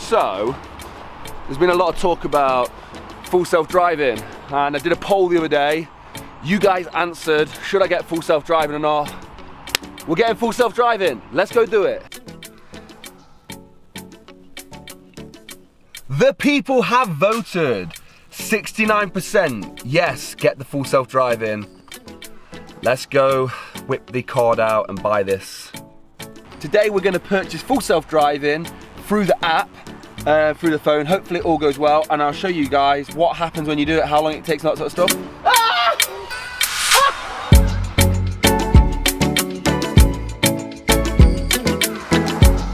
So, there's been a lot of talk about full self-driving, and I did a poll the other day. You guys answered, should I get full self-driving or not? We're getting full self-driving. Let's go do it. The people have voted. 69% yes, get the full self-driving. Let's go whip the card out and buy this. Today we're going to purchase full self-driving through the app, through the phone. Hopefully it all goes well, and I'll show you guys what happens when you do it, how long it takes, and that sort of stuff. Ah!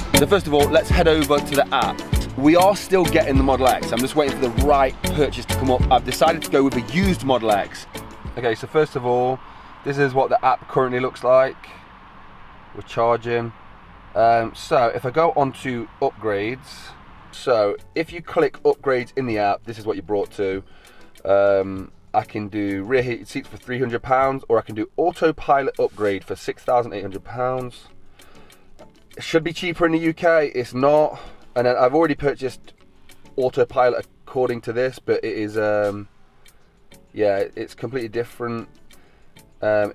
Ah! So first of all, let's head over to the app. We are still getting the Model X. I'm just waiting for the right purchase to come up. I've decided to go with a used Model X. Okay, so first of all, this is what the app currently looks like. We're charging. So if I go on to upgrades, so if you click upgrades in the app, this is what you're brought to. I can do rear heated seats for £300, or I can do autopilot upgrade for £6,800. It should be cheaper in the UK, it's not. And then I've already purchased autopilot according to this, but it is, yeah, it's completely different.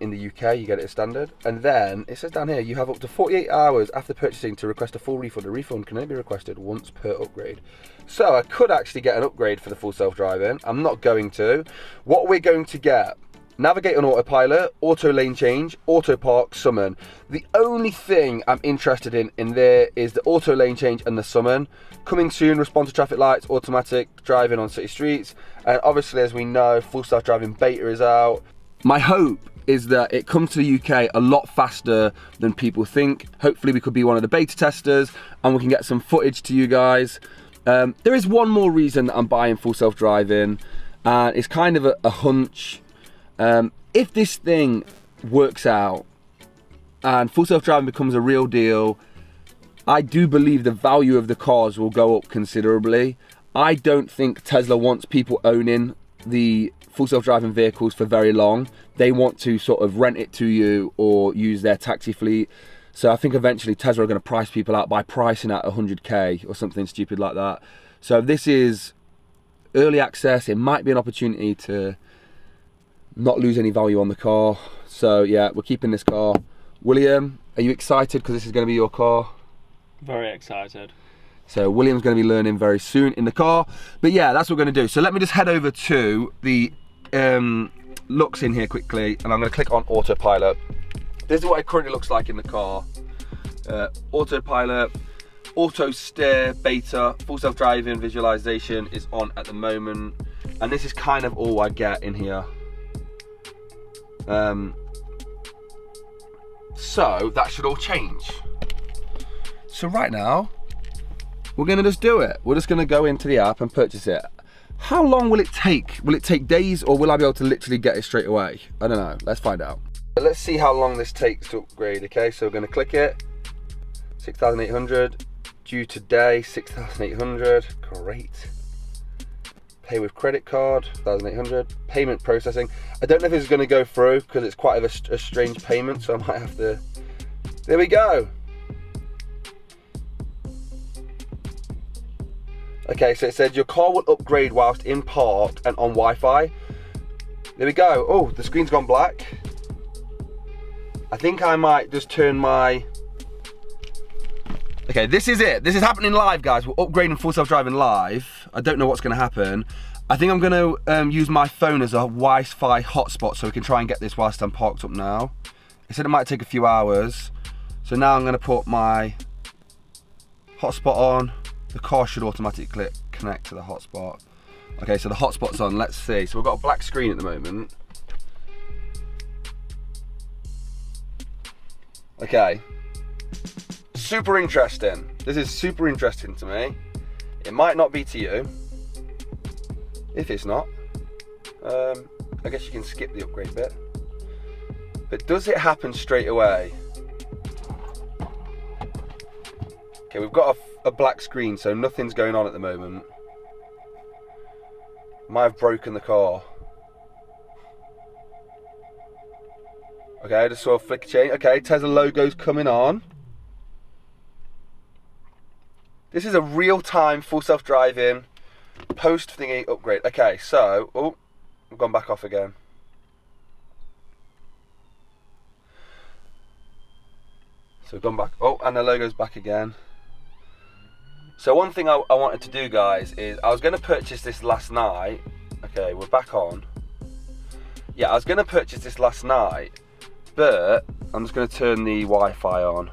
In the UK, you get it as standard. And then it says down here, you have up to 48 hours after purchasing to request a full refund. A refund can only be requested once per upgrade. So I could actually get an upgrade for the full self-driving. I'm not going to. What we're going to get: navigate on autopilot, auto lane change, auto park, summon. The only thing I'm interested in there is the auto lane change and the summon. Coming soon, respond to traffic lights, automatic driving on city streets. And obviously, as we know, full self-driving beta is out. My hope is that it comes to the UK a lot faster than people think. Hopefully we could be one of the beta testers and we can get some footage to you guys. There is one more reason that I'm buying full self-driving, and it's kind of a hunch. If this thing works out and full self-driving becomes a real deal, I do believe the value of the cars will go up considerably. I don't think Tesla wants people owning the full self-driving vehicles for very long. They want to sort of rent it to you or use their taxi fleet. So I think eventually Tesla are going to price people out by pricing at 100k or something stupid like that. So this is early access. It might be an opportunity to not lose any value on the car. So yeah, we're keeping this car. William, are you excited because this is going to be your car? Very excited. So William's going to be learning very soon in the car. But yeah, that's what we're going to do. So let me just head over to the looks in here quickly, and I'm going to click on autopilot. This is what it currently looks like in the car. Autopilot, auto steer, beta, full self-driving visualization is on at the moment. And this is kind of all I get in here. So that should all change. So right now, we're gonna just do it. We're just gonna go into the app and purchase it. How long will it take? Will it take days, or will I be able to literally get it straight away? I don't know, let's find out. Let's see how long this takes to upgrade, okay? So we're gonna click it, 6,800, due today, 6,800, great. Pay with credit card, 1,800, payment processing. I don't know if this is gonna go through because it's quite a strange payment, so I might have to, there we go. Okay, so it said your car will upgrade whilst in park and on Wi-Fi. There we go. Oh, the screen's gone black. I think I might just turn my... Okay, this is it. This is happening live, guys. We're upgrading full self-driving live. I don't know what's gonna happen. I think I'm gonna use my phone as a Wi-Fi hotspot so we can try and get this whilst I'm parked up now. It said it might take a few hours. So now I'm gonna put my hotspot on. The car should automatically connect to the hotspot. Okay, so the hotspot's on, let's see. So we've got a black screen at the moment. Okay. Super interesting. This is super interesting to me. It might not be to you. If it's not, I guess you can skip the upgrade bit. But does it happen straight away? Okay, we've got a black screen, so nothing's going on at the moment. Might have broken the car. Okay, I just saw a flicker change. Okay, Tesla logo's coming on. This is a real-time full self-driving post thingy upgrade. Okay, so, oh, I've gone back off again. So we've gone back, oh, and the logo's back again. So one thing I wanted to do, guys, is I was going to purchase this last night. Okay, we're back on. Yeah, I was going to purchase this last night, but I'm just going to turn the Wi-Fi on.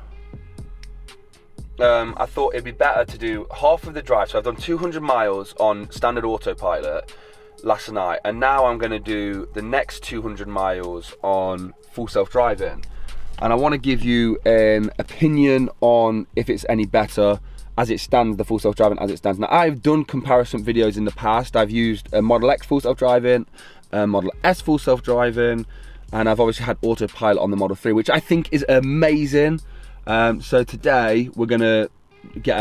I thought it'd be better to do half of the drive. So I've done 200 miles on standard autopilot last night, and now I'm going to do the next 200 miles on full self-driving. And I want to give you an opinion on if it's any better as it stands, the full self-driving as it stands. Now, I've done comparison videos in the past. I've used a Model X full self-driving, a Model S full self-driving, and I've obviously had autopilot on the Model 3, which I think is amazing. So today we're gonna get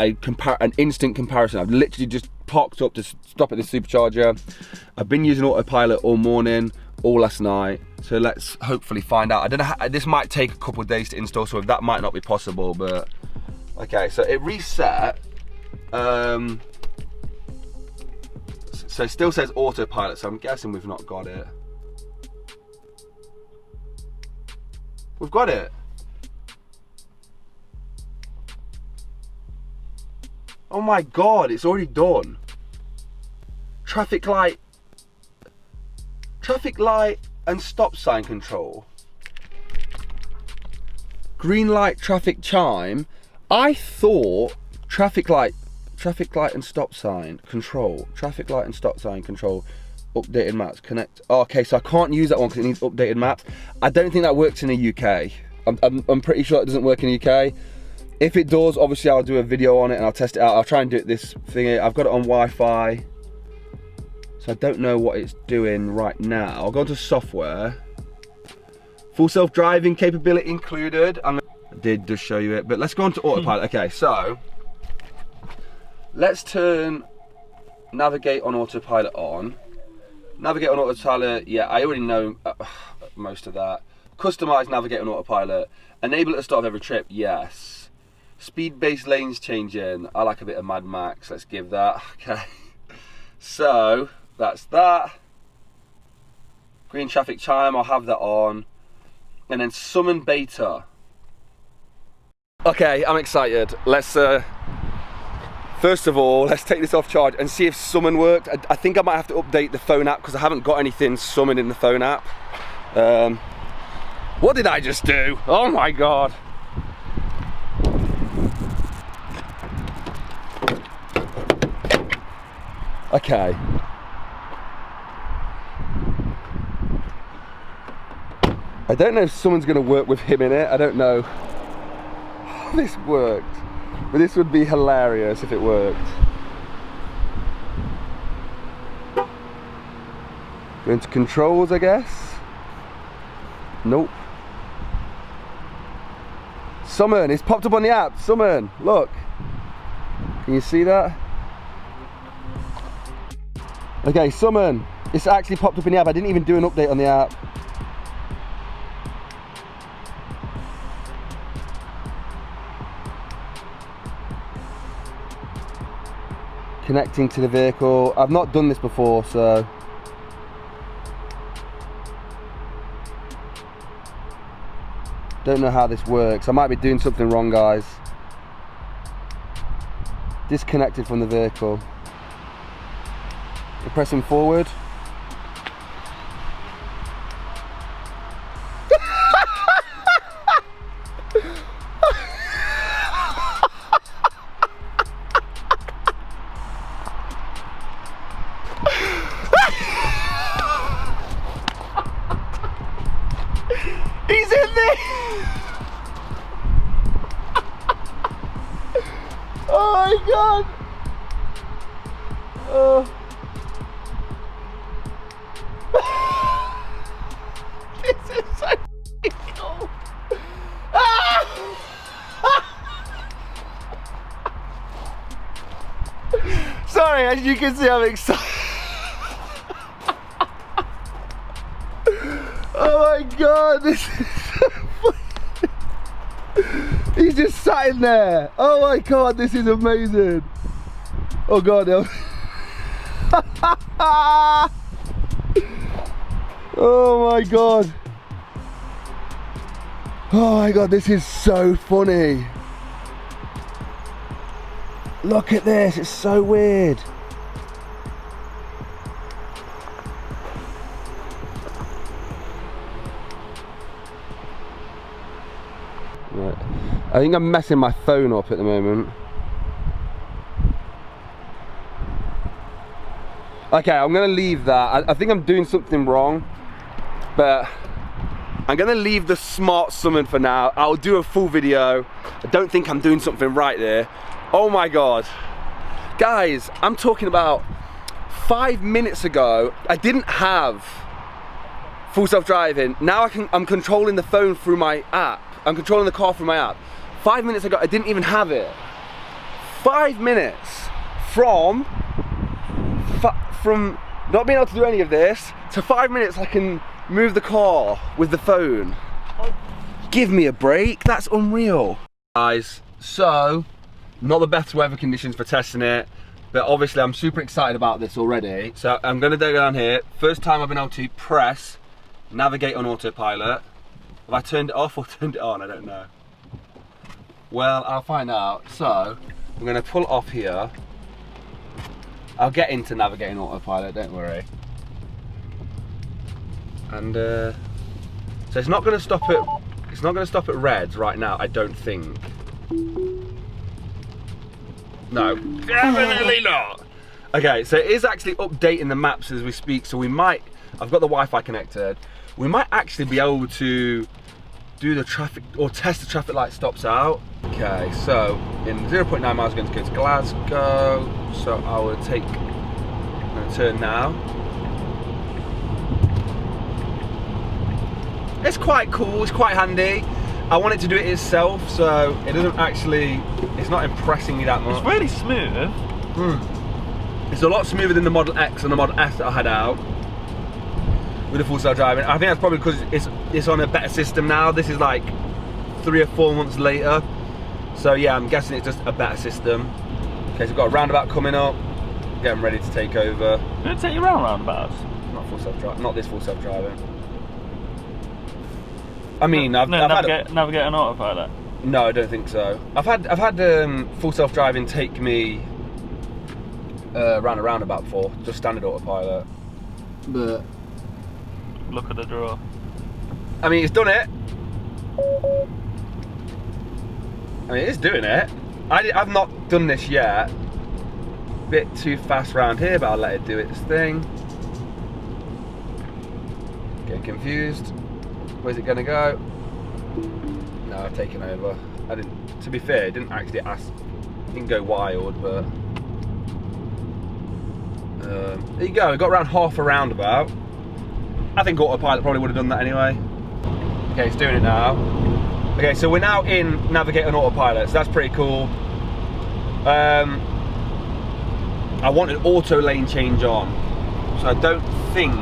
an instant comparison. I've literally just parked up to stop at the supercharger. I've been using autopilot all morning, all last night. So let's hopefully find out. I don't know how, this might take a couple of days to install, so that might not be possible, but okay, so it reset. So it still says autopilot, so I'm guessing we've not got it. We've got it. Oh my God, it's already done. Traffic light and stop sign control. Green light traffic chime. I thought traffic light and stop sign control. Traffic light and stop sign control. Updated maps, connect. Oh, okay, so I can't use that one because it needs updated maps. I don't think that works in the UK. I'm pretty sure it doesn't work in the UK. If it does, obviously I'll do a video on it and I'll test it out. I'll try and do it this thing. I've got it on Wi-Fi, so I don't know what it's doing right now. I'll go to software. Full self-driving capability included. I did just show you it, but let's go on to autopilot. Okay, so let's turn navigate on autopilot on. Navigate on autopilot, yeah, I already know most of that. Customize navigate on autopilot. Enable it to start every trip, yes. Speed-based lanes changing. I like a bit of Mad Max. Let's give that. Okay. So that's that. Green traffic chime. I'll have that on. And then summon beta. Okay, I'm excited. Let's first of all, let's take this off charge and see if summon worked. I think I might have to update the phone app because I haven't got anything summoned in the phone app. What did I just do? Oh my God. Okay. I don't know if someone's going to work with him in it. I don't know how this worked, but this would be hilarious if it worked. Go into controls, I guess. Nope. Summon, it's popped up on the app. Summon, look. Can you see that? Okay, summon. It's actually popped up in the app. I didn't even do an update on the app. Connecting to the vehicle. I've not done this before, so. Don't know how this works. I might be doing something wrong, guys. Disconnected from the vehicle. We're pressing forward. He's in there! Oh my God! Oh. This is so cool! Ah! Sorry, as you can see, I'm excited. Oh my God, this is so funny. He's just sat in there. Oh my God, this is amazing. Oh God. Oh my God. Oh my God, this is so funny. Look at this, it's so weird. Right. I think I'm messing my phone up at the moment. Okay, I'm gonna leave that. I think I'm doing something wrong, but I'm gonna leave the smart summon for now. I'll do a full video. I don't think I'm doing something right there. Oh my God. Guys, I'm talking about 5 minutes ago, I didn't have full self-driving. Now I'm controlling the phone through my app. I'm controlling the car through my app. 5 minutes ago, I didn't even have it. 5 minutes from not being able to do any of this to 5 minutes I can move the car with the phone. Give me a break, that's unreal. Guys, so, not the best weather conditions for testing it, but obviously I'm super excited about this already. So I'm gonna go down here. First time I've been able to press navigate on autopilot. Have I turned it off or turned it on? I don't know. Well, I'll find out. So I'm gonna pull it off here. I'll get into navigating autopilot, don't worry. And so it's not gonna stop at reds right now, I don't think. No, definitely not. Okay, so it is actually updating the maps as we speak, so we might, I've got the Wi-Fi connected, we might actually be able to do the traffic, or test the traffic light stops out. Okay, so in 0.9 miles we're going to go to Glasgow, so I will take, I'm going to turn now. It's quite cool, it's quite handy. I want it to do it itself, so it doesn't actually, it's not impressing me that much. It's really smooth. It's a lot smoother than the Model X and the Model S that I had out with the full self-driving. I think that's probably because it's on a better system now. This is like 3 or 4 months later. So yeah, I'm guessing it's just a better system. Okay, so we've got a roundabout coming up. Getting ready to take over. Did it take you around roundabouts? Not full self-driving, not this full self-driving. I mean, I've navigate on autopilot. No, I don't think so. I've had full self-driving take me around a roundabout before, just standard autopilot. But look at the draw. I mean, it's done it. I mean, it's doing it. I've not done this yet. Bit too fast round here, but I'll let it do its thing. Getting confused. Where's it gonna go? No, I've taken over. I didn't. To be fair, it didn't actually ask. It didn't go wild, but there you go. We got around half a roundabout. I think autopilot probably would have done that anyway. Okay, it's doing it now. Okay, so we're now in navigate on autopilot, so that's pretty cool. I wanted auto lane change on, so I don't think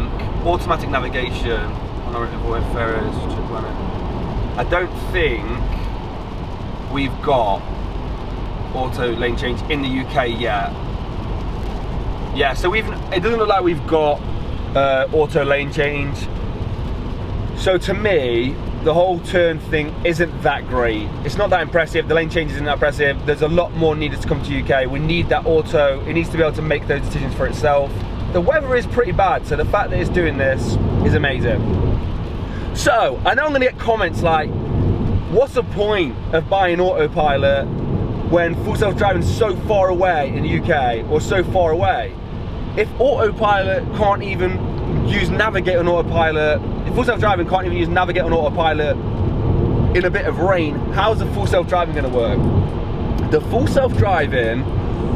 automatic navigation. I don't think we've got auto lane change in the UK yet. Yeah, so it doesn't look like we've got auto lane change. So to me, the whole turn thing isn't that great. It's not that impressive. The lane change isn't that impressive. There's a lot more needed to come to UK. We need that auto. It needs to be able to make those decisions for itself. The weather is pretty bad, so the fact that it's doing this is amazing. So, I know I'm gonna get comments like, what's the point of buying autopilot when full self-driving is so far away in the UK, or so far away? If autopilot can't even use navigate on autopilot, if full self-driving can't even use navigate on autopilot in a bit of rain, how's the full self-driving gonna work? The full self-driving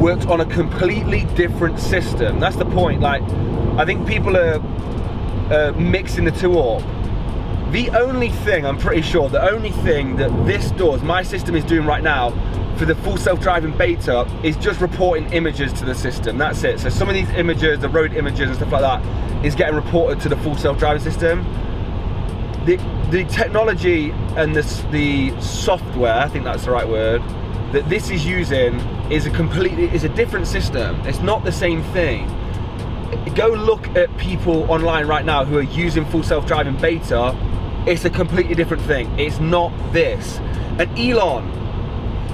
works on a completely different system. That's the point. Like, I think people are mixing the two up. The only thing, I'm pretty sure, the only thing that this does, my system is doing right now, for the full self-driving beta, is just reporting images to the system, that's it. So some of these images, the road images and stuff like that, is getting reported to the full self-driving system. the technology and the software, I think that's the right word, that this is using is a different system. It's not the same thing. Go look at people online right now who are using full self-driving beta. It's a completely different thing. It's not this. And Elon,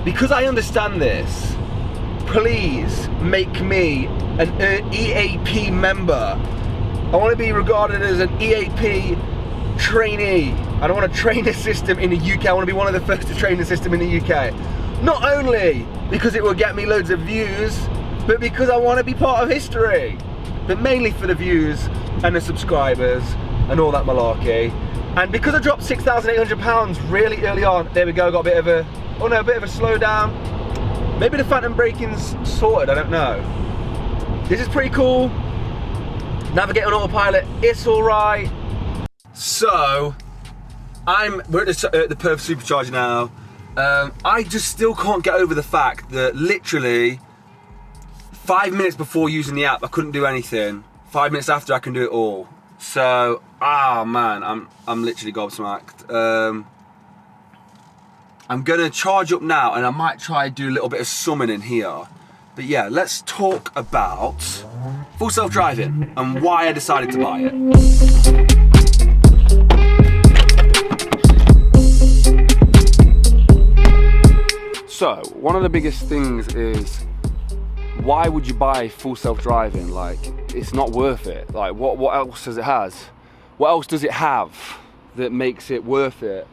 because I understand this, please make me an EAP member. I want to be regarded as an EAP trainee. I don't want to train a system in the UK. I want to be one of the first to train the system in the UK. Not only because it will get me loads of views, but because I want to be part of history. But mainly for the views and the subscribers and all that malarkey. And because I dropped £6,800 really early on, there we go, got a bit of a slowdown. Maybe the phantom braking's sorted, I don't know. This is pretty cool. Navigate on autopilot, it's all right. So, we're at the Perth Supercharger now. I just still can't get over the fact that literally 5 minutes before using the app, I couldn't do anything. 5 minutes after, I can do it all. So, man, I'm literally gobsmacked. I'm gonna charge up now, and I might try do a little bit of summoning here. But yeah, let's talk about full self-driving and why I decided to buy it. So, one of the biggest things is, why would you buy full self-driving? Like, it's not worth it. Like, what else does it have? What else does it have that makes it worth it?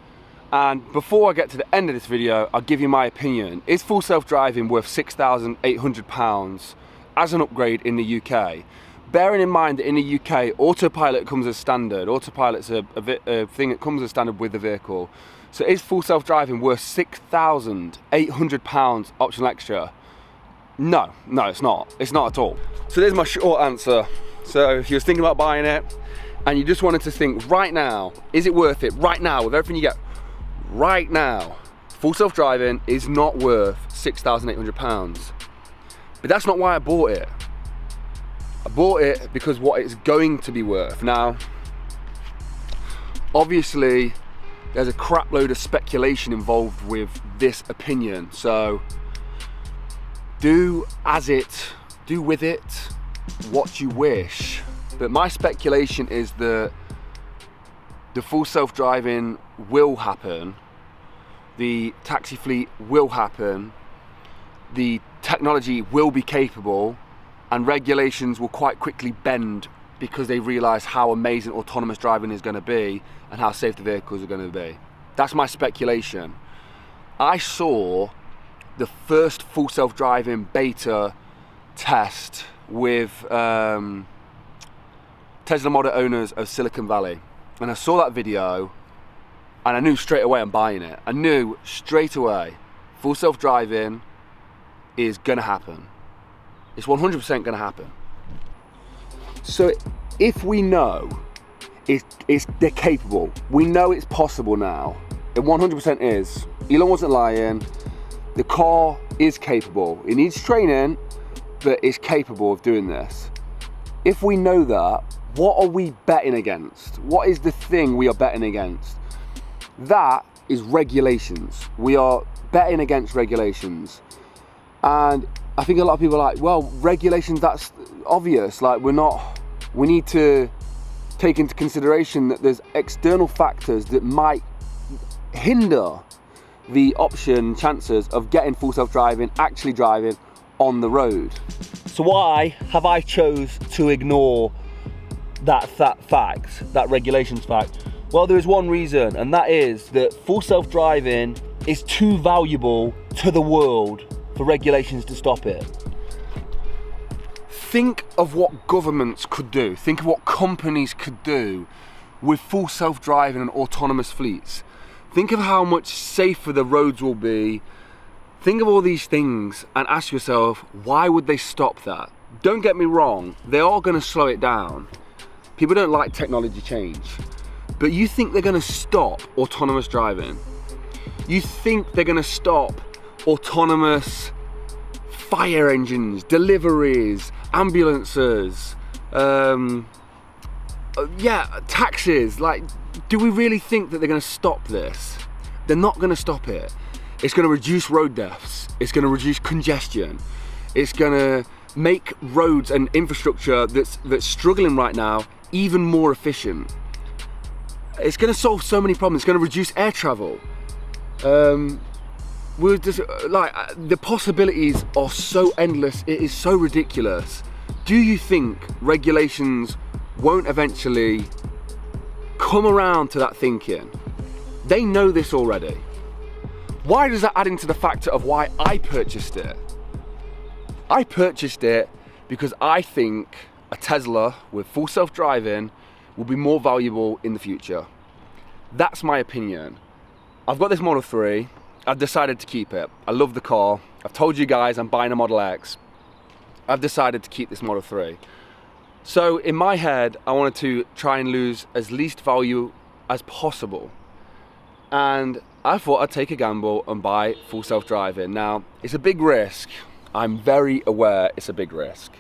And before I get to the end of this video, I'll give you my opinion. Is full self-driving worth £6,800 as an upgrade in the UK? Bearing in mind that in the UK, autopilot comes as standard. Autopilot's a thing that comes as standard with the vehicle. So is full self-driving worth £6,800 optional extra? No, it's not. It's not at all. So there's my short answer. So if you was thinking about buying it and you just wanted to think right now, is it worth it right now with everything you get? Right now, full self-driving is not worth £6,800. But that's not why I bought it. I bought it because what it's going to be worth. Now, obviously, there's a crap load of speculation involved with this opinion. So do with it what you wish. But my speculation is that the full self-driving will happen, the taxi fleet will happen, the technology will be capable, and regulations will quite quickly bend because they realise how amazing autonomous driving is going to be and how safe the vehicles are going to be. That's my speculation. I saw the first full self-driving beta test with Tesla Model owners of Silicon Valley. And I saw that video and I knew straight away I'm buying it. I knew straight away full self-driving is gonna happen. It's 100% gonna happen. So if we know they're capable, we know it's possible now, it 100% is. Elon wasn't lying, the car is capable. It needs training, but it's capable of doing this. If we know that, what are we betting against? What is the thing we are betting against? That is regulations. We are betting against regulations. And I think a lot of people are like, well, regulations, that's obvious. Like, we need to take into consideration that there's external factors that might hinder the chances of getting full self-driving, actually driving on the road. So why have I chose to ignore that fact, that regulations fact? Well, there is one reason, and that is that full self-driving is too valuable to the world for regulations to stop it. Think of what governments could do, think of what companies could do with full self-driving and autonomous fleets. Think of how much safer the roads will be. Think of all these things and ask yourself, why would they stop that? Don't get me wrong, they are going to slow it down. People don't like technology change. But you think they're going to stop autonomous driving? You think they're going to stop autonomous fire engines, deliveries, ambulances, taxis? Like, do we really think that they're going to stop this? They're not going to stop it. It's going to reduce road deaths. It's going to reduce congestion. It's going to make roads and infrastructure that's struggling right now even more efficient. It's going to solve so many problems. It's going to reduce air travel. We're just like, the possibilities are so endless. It is so ridiculous. Do you think regulations won't eventually come around to that thinking? They know this already. Why does that add into the factor of why I purchased it? I purchased it because I think a Tesla with full self-driving will be more valuable in the future. That's my opinion. I've got this Model 3. I've decided to keep it. I love the car. I've told you guys I'm buying a Model X. I've decided to keep this Model 3. So in my head, I wanted to try and lose as least value as possible. And I thought I'd take a gamble and buy full self-driving. Now, it's a big risk. I'm very aware it's a big risk.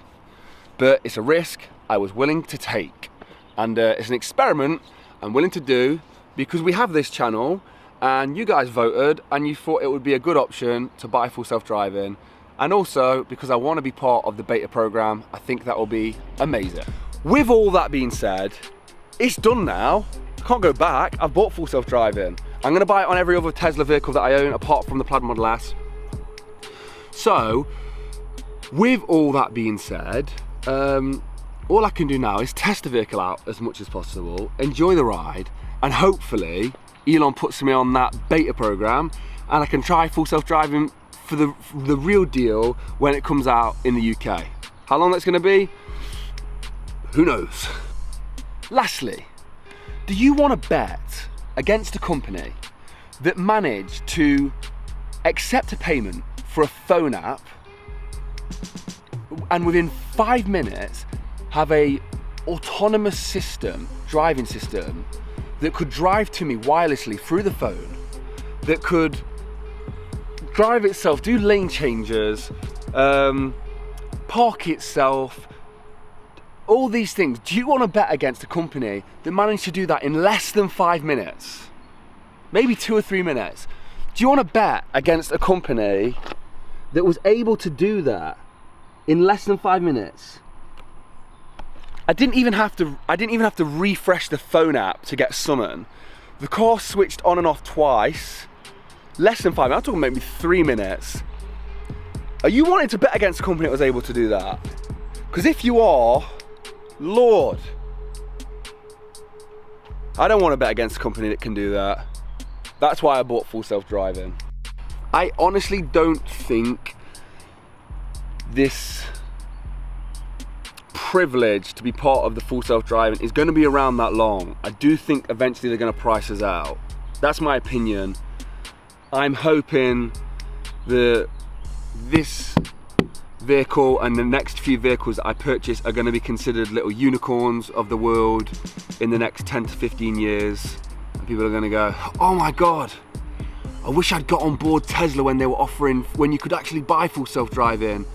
But it's a risk I was willing to take. And it's an experiment I'm willing to do because we have this channel and you guys voted and you thought it would be a good option to buy full self-driving. And also because I want to be part of the beta program, I think that will be amazing. With all that being said, it's done now. I can't go back. I've bought full self-driving. I'm going to buy it on every other Tesla vehicle that I own apart from the Plaid Model S. So, with all that being said, all I can do now is test the vehicle out as much as possible, enjoy the ride, and hopefully Elon puts me on that beta program and I can try full self-driving for the real deal when it comes out in the UK. How long that's going to be? Who knows? Lastly, do you want to bet against a company that managed to accept a payment for a phone app and within 5 minutes have a autonomous system, driving system, that could drive to me wirelessly through the phone, that could drive itself, do lane changes, park itself, all these things? Do you want to bet against a company that managed to do that in less than 5 minutes? Maybe 2 or 3 minutes. Do you want to bet against a company that was able to do that in less than 5 minutes? I didn't even have to refresh the phone app to get summon. The car switched on and off twice. Less than 5 minutes. I'm talking maybe 3 minutes. Are you wanting to bet against a company that was able to do that? Because if you are, Lord, I don't want to bet against a company that can do that. That's why I bought full self-driving. I honestly don't think this privilege to be part of the full self-driving is going to be around that long. I do think eventually they're going to price us out. That's my opinion. I'm hoping that this vehicle and the next few vehicles that I purchase are going to be considered little unicorns of the world in the next 10 to 15 years. And people are going to go, oh my God, I wish I'd got on board Tesla when they were offering, when you could actually buy full self-driving.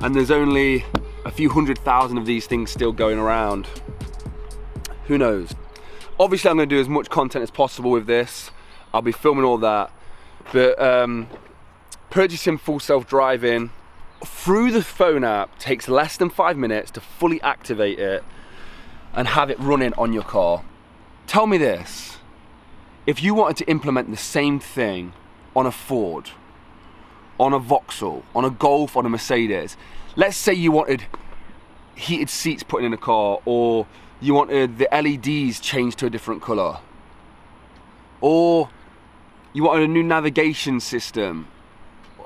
And there's only a few 100,000 of these things still going around. Who knows? Obviously I'm going to do as much content as possible with this. I'll be filming all that. But purchasing full self-driving through the phone app takes less than 5 minutes to fully activate it and have it running on your car. Tell me this, if you wanted to implement the same thing on a Ford, on a Vauxhall, on a Golf, on a Mercedes, let's say you wanted heated seats put in a car, or you wanted the LEDs changed to a different colour, or you wanted a new navigation system.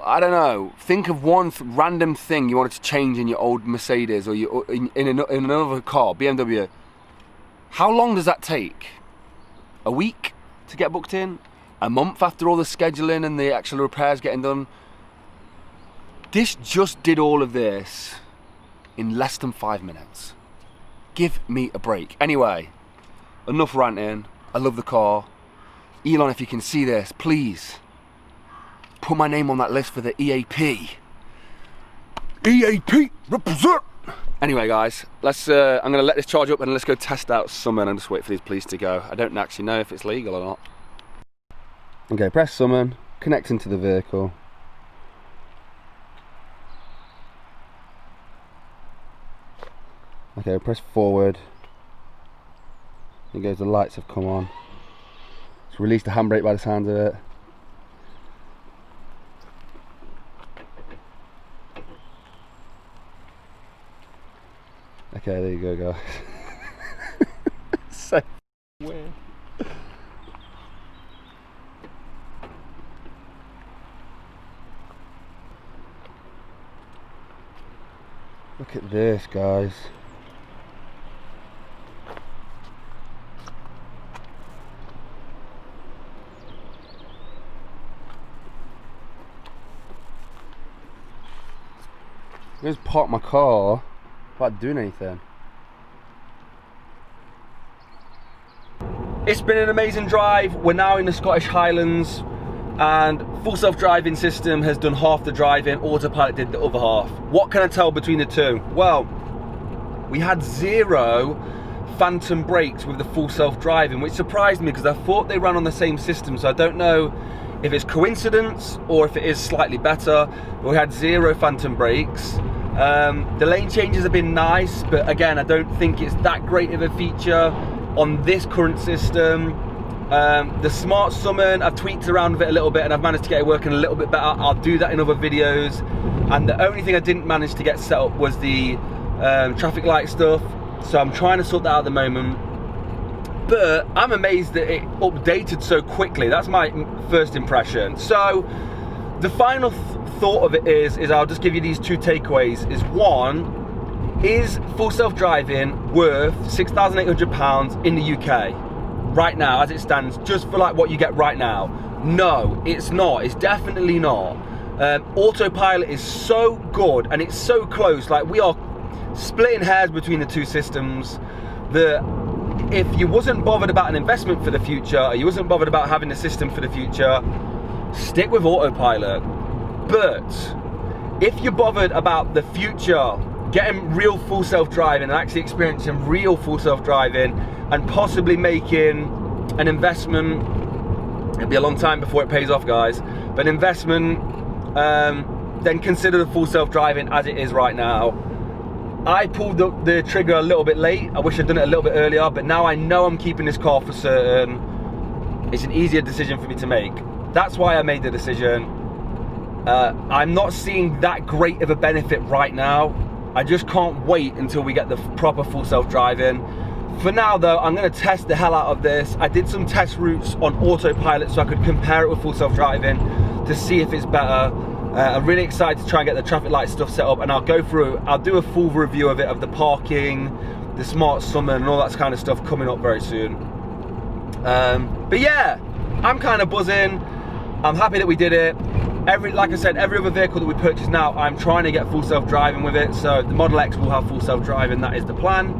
I don't know, think of one random thing you wanted to change in your old Mercedes or in another car, BMW. How long does that take? A week to get booked in? A month after all the scheduling and the actual repairs getting done? This just did all of this in less than 5 minutes. Give me a break. Anyway, enough ranting. I love the car. Elon, if you can see this, please put my name on that list for the EAP. EAP, represent! Anyway guys, let's I'm gonna let this charge up and let's go test out summon and just wait for these police to go. I don't actually know if it's legal or not. Okay, press summon, connect into the vehicle. Okay, press forward. There goes, the lights have come on. It's released the handbrake by the sound of it. Okay, there you go guys. So weird. Look at this guys. I just parked my car without doing anything. It's been an amazing drive. We're now in the Scottish Highlands and full self-driving system has done half the driving, autopilot did the other half. What can I tell between the two? Well, we had 0 phantom brakes with the full self-driving, which surprised me because I thought they ran on the same system, so I don't know if it's coincidence or if it is slightly better. But we had 0 phantom brakes. The lane changes have been nice, but again, I don't think it's that great of a feature on this current system. The smart summon, I've tweaked around with it a little bit and I've managed to get it working a little bit better. I'll do that in other videos. And the only thing I didn't manage to get set up was the traffic light stuff. So I'm trying to sort that out at the moment. But I'm amazed that it updated so quickly. That's my first impression. So the final thought of it is I'll just give you these 2 takeaways. Is one, is full self-driving worth £6,800 in the UK right now as it stands, just for like what you get right now? No, it's not. It's definitely not. Autopilot is so good and it's so close. Like, we are splitting hairs between the 2 systems that if you wasn't bothered about an investment for the future, or you wasn't bothered about having a system for the future, stick with autopilot. But if you're bothered about the future, getting real full self-driving and actually experiencing real full self-driving and possibly making an investment, it'll be a long time before it pays off guys, but investment, then consider the full self-driving as it is right now. I pulled the trigger a little bit late. I wish I'd done it a little bit earlier, but now I know I'm keeping this car for certain. It's an easier decision for me to make. That's why I made the decision. I'm not seeing that great of a benefit right now. I just can't wait until we get the proper full self-driving. For now though, I'm gonna test the hell out of this. I did some test routes on autopilot so I could compare it with full self-driving to see if it's better. I'm really excited to try and get the traffic light stuff set up, and I'll do a full review of it, of the parking, the smart summon and all that kind of stuff coming up very soon. But yeah, I'm kind of buzzing. I'm happy that we did it. Like I said, every other vehicle that we purchase now, I'm trying to get full self-driving with it. So the Model X will have full self-driving, that is the plan.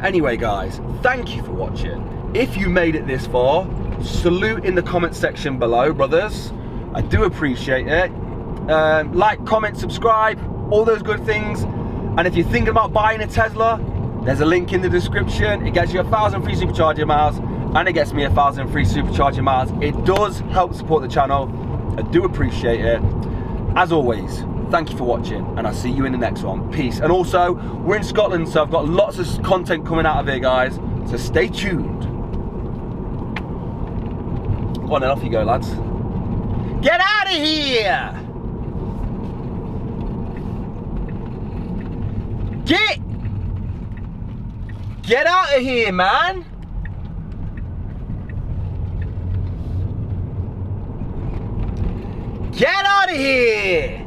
Anyway guys, thank you for watching. If you made it this far, salute in the comment section below, brothers. I do appreciate it. Like, comment, subscribe, all those good things. And if you're thinking about buying a Tesla, there's a link in the description. It gets you 1,000 free supercharger miles, and it gets me 1,000 free supercharger miles. It does help support the channel. I do appreciate it. As always, thank you for watching, and I'll see you in the next one. Peace. And also, we're in Scotland, so I've got lots of content coming out of here, guys. So stay tuned. Go on then, off you go, lads. Get out of here! Get out of here, man! Get out of here!